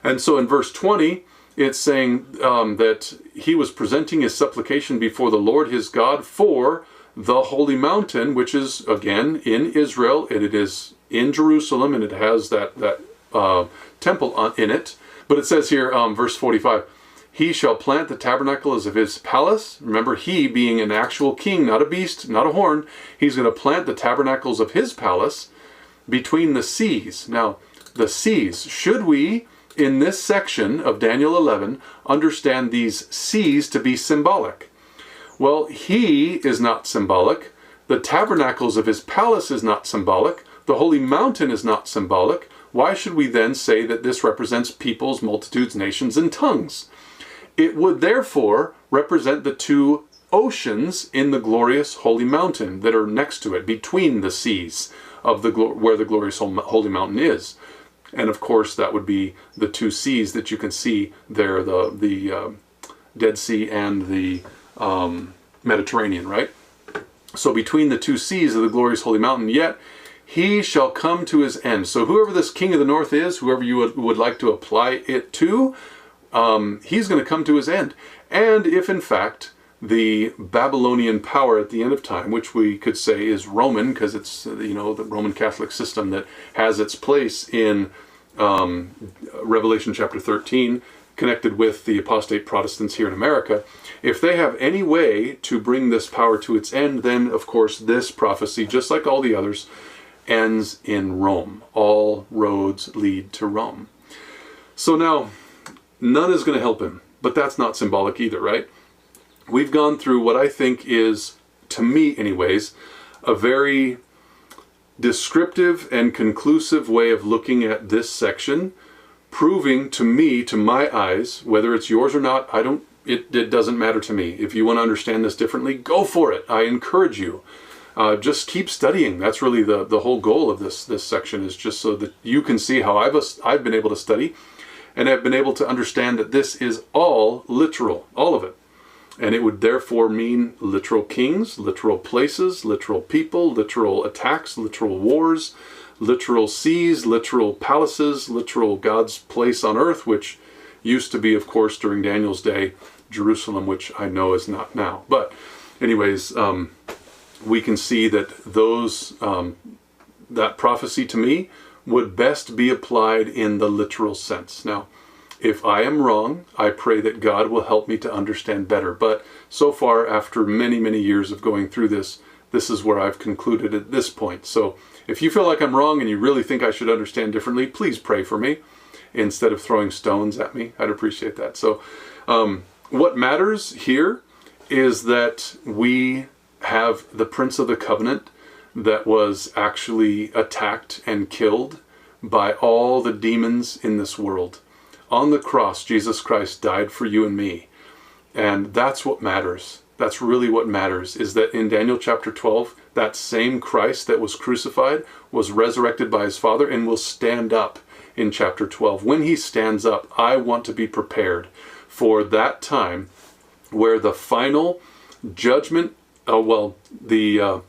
And so in verse 20, it's saying that he was presenting his supplication before the Lord his God for the holy mountain, which is, again, in Israel, and it is in Jerusalem, and it has that temple in it. But it says here, verse 45, he shall plant the tabernacles of his palace. Remember, he being an actual king, not a beast, not a horn. He's going to plant the tabernacles of his palace between the seas. Now, the seas, should we, in this section of Daniel 11, understand these seas to be symbolic? Well, he is not symbolic. The tabernacles of his palace is not symbolic. The holy mountain is not symbolic. Why should we then say that this represents peoples, multitudes, nations, and tongues? It would therefore represent the two oceans in the glorious holy mountain that are next to it, between the seas of where the glorious holy mountain is. And of course, that would be the two seas that you can see there, the Dead Sea and the Mediterranean, right? So between the two seas of the glorious holy mountain, yet he shall come to his end. So whoever this king of the north is, whoever you would like to apply it to, he's going to come to his end. And if in fact the Babylonian power at the end of time, which we could say is Roman, because it's the Roman Catholic system that has its place in Revelation chapter 13, connected with the apostate Protestants here in America, if they have any way to bring this power to its end, then of course this prophecy, just like all the others, ends in Rome. All roads lead to Rome. So now, none is going to help him, but that's not symbolic either, right? We've gone through what I think is, to me anyways, a very descriptive and conclusive way of looking at this section, proving to me, to my eyes, whether it's yours or not, it doesn't matter to me. If you want to understand this differently, go for it. I encourage you. Just keep studying. That's really the whole goal of this section, is just so that you can see how I've been able to study and have been able to understand that this is all literal, all of it. And it would therefore mean literal kings, literal places, literal people, literal attacks, literal wars, literal seas, literal palaces, literal God's place on earth, which used to be, of course, during Daniel's day, Jerusalem, which I know is not now. But anyways, we can see that that prophecy to me would best be applied in the literal sense. Now, if I am wrong, I pray that God will help me to understand better. But so far, after many, many years of going through this, this is where I've concluded at this point. So if you feel like I'm wrong and you really think I should understand differently, please pray for me instead of throwing stones at me. I'd appreciate that. So what matters here is that we have the Prince of the Covenant that was actually attacked and killed by all the demons in this world. On the cross, Jesus Christ died for you and me. And that's what matters. That's really what matters, is that in Daniel chapter 12, that same Christ that was crucified was resurrected by his Father and will stand up in chapter 12. When he stands up, I want to be prepared for that time where the final judgment, the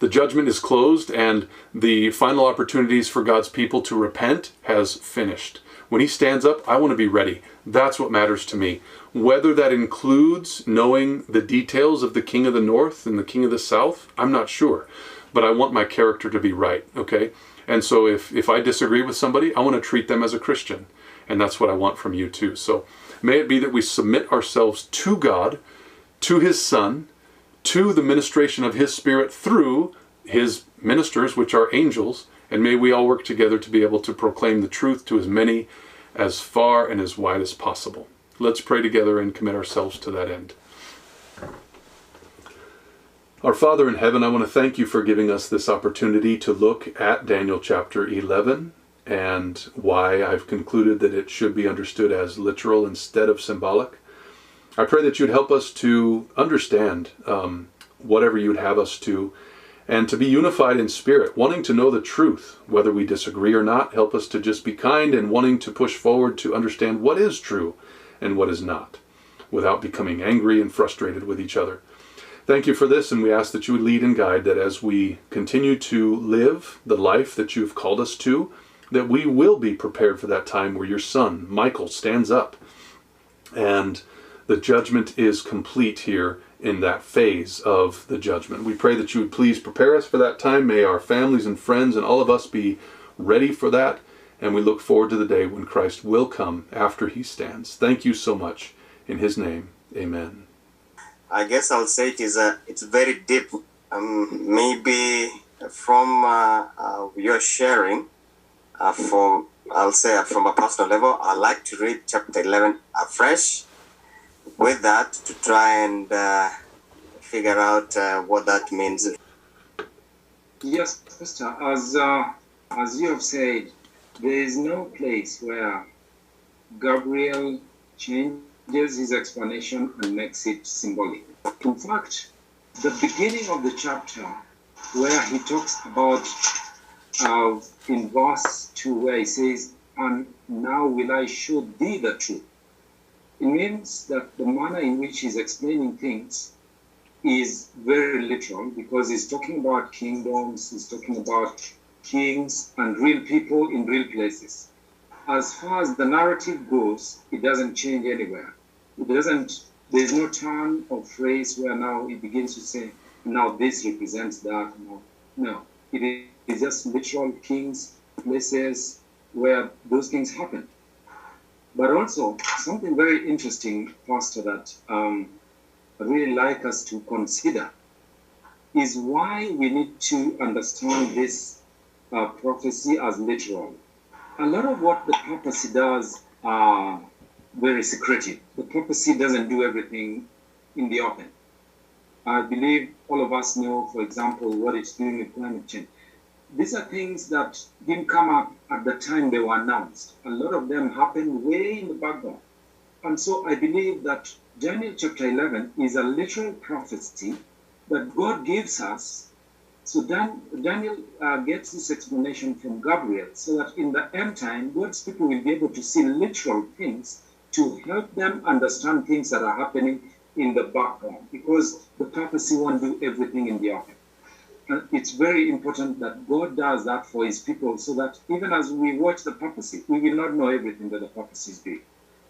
judgment is closed and the final opportunities for God's people to repent has finished. When he stands up, I want to be ready. That's what matters to me. Whether that includes knowing the details of the King of the North and the King of the South, I'm not sure. But I want my character to be right, okay? And so if I disagree with somebody, I want to treat them as a Christian. And that's what I want from you too. So may it be that we submit ourselves to God, to his Son, to the ministration of his Spirit through his ministers, which are angels, and may we all work together to be able to proclaim the truth to as many, as far and as wide as possible. Let's pray together and commit ourselves to that end. Our Father in heaven, I want to thank you for giving us this opportunity to look at Daniel chapter 11 and why I've concluded that it should be understood as literal instead of symbolic. I pray that you'd help us to understand whatever you'd have us to, and to be unified in spirit, wanting to know the truth, whether we disagree or not. Help us to just be kind and wanting to push forward to understand what is true and what is not, without becoming angry and frustrated with each other. Thank you for this, and we ask that you would lead and guide, that as we continue to live the life that you've called us to, that we will be prepared for that time where your son, Michael, stands up and the judgment is complete here in that phase of the judgment. We pray that you would please prepare us for that time. May our families and friends and all of us be ready for that. And we look forward to the day when Christ will come after he stands. Thank you so much. In his name, amen. I guess I'll say it's very deep. Maybe from your sharing, from a personal level, I'd like to read chapter 11 afresh, with that to try and figure out what that means. Yes, Pastor, as you have said, there is no place where Gabriel changes his explanation and makes it symbolic. In fact, the beginning of the chapter where he talks about, in verse 2, where he says, "And now will I show thee the truth." It means that the manner in which he's explaining things is very literal, because he's talking about kingdoms, he's talking about kings and real people in real places. As far as the narrative goes, it doesn't change anywhere. There's no turn of phrase where now it begins to say, now this represents that. No, it is just literal kings, places where those things happen. But also, something very interesting, Pastor, that I'd really like us to consider is why we need to understand this prophecy as literal. A lot of what the prophecy does are very secretive. The prophecy doesn't do everything in the open. I believe all of us know, for example, what it's doing with climate change. These are things that didn't come up at the time they were announced. A lot of them happened way in the background. And so I believe that Daniel chapter 11 is a literal prophecy that God gives us. So Daniel gets this explanation from Gabriel, so that in the end time, God's people will be able to see literal things to help them understand things that are happening in the background, because the prophecy won't do everything in the open. And it's very important that God does that for his people, so that even as we watch the prophecy, we will not know everything that the prophecy is doing.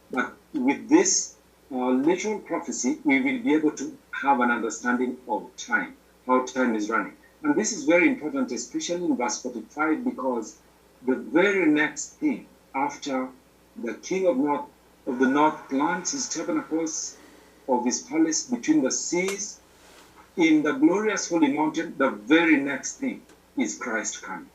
But with this literal prophecy, we will be able to have an understanding of time, how time is running. And this is very important, especially in verse 45, because the very next thing after the king of the north plants his tabernacles of his palace between the seas, in the glorious holy mountain, the very next thing is Christ coming.